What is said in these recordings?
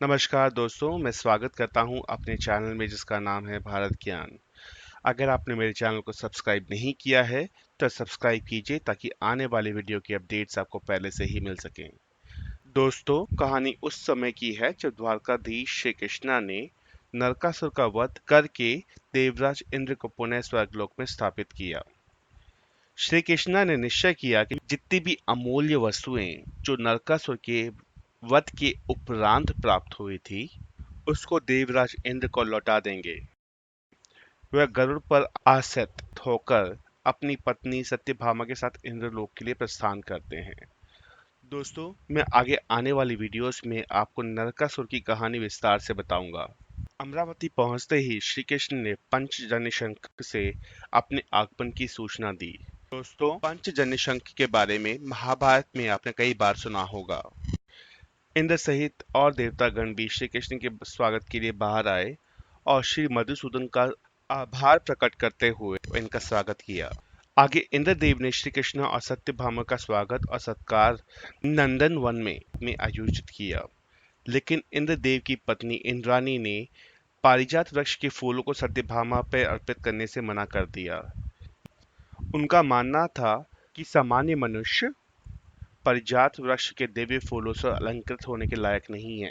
नमस्कार दोस्तों, मैं स्वागत करता हूं अपने चैनल में जिसका नाम है भारत ज्ञान। अगर आपने मेरे चैनल को सब्सक्राइब नहीं किया है तो सब्सक्राइब कीजिए ताकि आने वाले वीडियो की अपडेट्स आपको पहले से ही मिल सकें। दोस्तों, कहानी उस समय की है जब द्वारकाधीश श्री कृष्णा ने नरकासुर का वध करके देवराज इंद्र को पुनः स्वर्गलोक में स्थापित किया। श्री कृष्णा ने निश्चय किया कि जितनी भी अमूल्य वस्तुएं जो नरकासुर के वध के उपरांत प्राप्त हुई थी उसको देवराज इंद्र को लौटा देंगे। वह गरुड़ पर आसीन होकर अपनी पत्नी सत्यभामा के साथ इंद्रलोक के लिए प्रस्थान करते हैं। दोस्तों, मैं आगे आने वाली वीडियोस में आपको नरकासुर की कहानी विस्तार से बताऊंगा। अमरावती पहुंचते ही श्री कृष्ण ने पंचजन्य शंख से अपने आगमन की सूचना दी। दोस्तों, पंचजन्य शंख के बारे में महाभारत में आपने कई बार सुना होगा। इंद्र सहित और देवतागण भी श्री कृष्ण के स्वागत के लिए बाहर आए और श्री मधुसूदन का आभार प्रकट करते हुए इनका स्वागत किया। आगे इंद्रदेव ने श्री कृष्ण और सत्यभामा का स्वागत और सत्कार नंदन वन में आयोजित किया, लेकिन इंद्रदेव की पत्नी इंद्राणी ने पारिजात वृक्ष के फूलों को सत्यभामा पर अर्पित करने से मना कर दिया। उनका मानना था कि सामान्य मनुष्य पारिजात वृक्ष के दिव्य फूलों से अलंकृत होने के लायक नहीं है,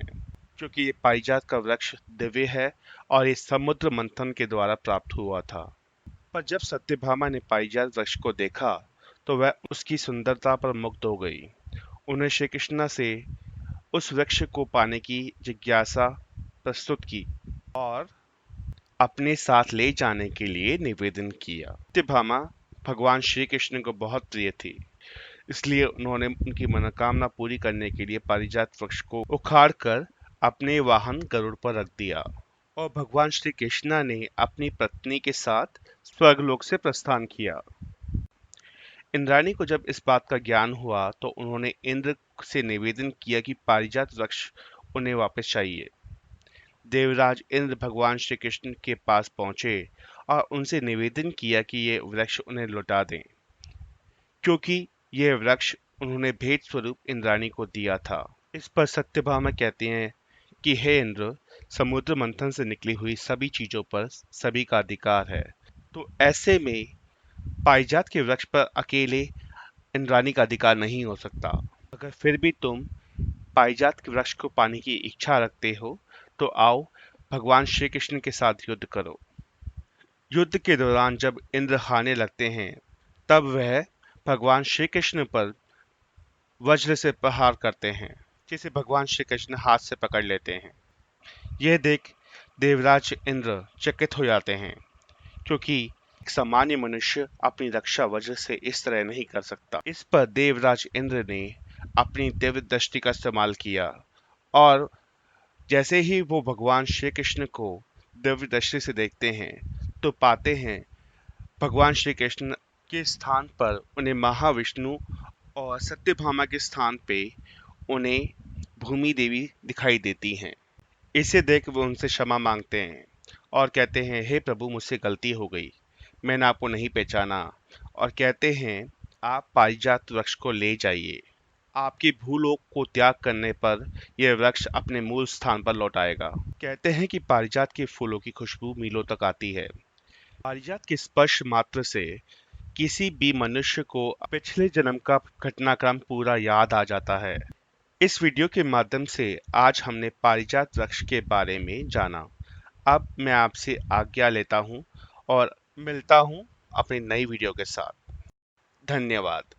क्योंकि ये पारिजात का वृक्ष दिव्य है और ये समुद्र मंथन के द्वारा प्राप्त हुआ था। पर जब सत्यभामा ने पारिजात वृक्ष को देखा तो वह उसकी सुंदरता पर मुग्ध हो गई। उन्हें श्री कृष्ण से उस वृक्ष को पाने की जिज्ञासा प्रस्तुत की और अपने साथ ले जाने के लिए निवेदन किया। सत्यभामा भगवान श्री कृष्ण को बहुत प्रिय थी, इसलिए उन्होंने उनकी मनोकामना पूरी करने के लिए पारिजात वृक्ष को उखाड़कर अपने वाहन गरुड़ पर रख दिया और भगवान श्री कृष्णा ने अपनी पत्नी के साथ स्वर्गलोक से प्रस्थान किया। इंद्राणी को जब इस बात का ज्ञान हुआ तो उन्होंने इंद्र से निवेदन किया कि पारिजात वृक्ष उन्हें वापस चाहिए। देवराज इंद्र भगवान श्री कृष्ण के पास पहुंचे और उनसे निवेदन किया कि ये वृक्ष उन्हें लौटा दें, क्योंकि यह वृक्ष उन्होंने भेंट स्वरूप इंद्राणी को दिया था। इस पर सत्यभामा कहते हैं कि हे इंद्र, समुद्र मंथन से निकली हुई सभी चीजों पर सभी का अधिकार है, तो ऐसे में पारिजात के वृक्ष पर अकेले इंद्राणी का अधिकार नहीं हो सकता। अगर फिर भी तुम पारिजात के वृक्ष को पाने की इच्छा रखते हो तो आओ भगवान श्री कृष्ण के साथ युद्ध करो। युद्ध के दौरान जब इंद्र हारने लगते हैं तब वह भगवान श्री कृष्ण पर वज्र से प्रहार करते हैं, जिसे भगवान श्री कृष्ण हाथ से पकड़ लेते हैं। यह देख देवराज इंद्र चकित हो जाते हैं, क्योंकि एक सामान्य मनुष्य अपनी रक्षा वज्र से इस तरह नहीं कर सकता। इस पर देवराज इंद्र ने अपनी दिव्य दृष्टि का इस्तेमाल किया और जैसे ही वो भगवान श्री कृष्ण को दिव्य दृष्टि से देखते हैं तो पाते हैं भगवान श्री कृष्ण के स्थान पर उन्हें महाविष्णु और सत्यभामा के स्थान पे उन्हें भूमि देवी दिखाई देती हैं। इसे देख वो उनसे क्षमा मांगते हैं और कहते हैं, हे प्रभु, मुझसे गलती हो गई, मैंने आपको नहीं पहचाना। और कहते हैं, आप पारिजात वृक्ष को ले जाइए, आपकी भूलोक को त्याग करने पर यह वृक्ष अपने मूल स्थान पर लौट आएगा। कहते हैं कि पारिजात के फूलों की खुशबू मीलों तक आती है। पारिजात के स्पर्श मात्र से किसी भी मनुष्य को पिछले जन्म का घटनाक्रम पूरा याद आ जाता है। इस वीडियो के माध्यम से आज हमने पारिजात वृक्ष के बारे में जाना। अब मैं आपसे आज्ञा लेता हूँ और मिलता हूँ अपनी नई वीडियो के साथ। धन्यवाद।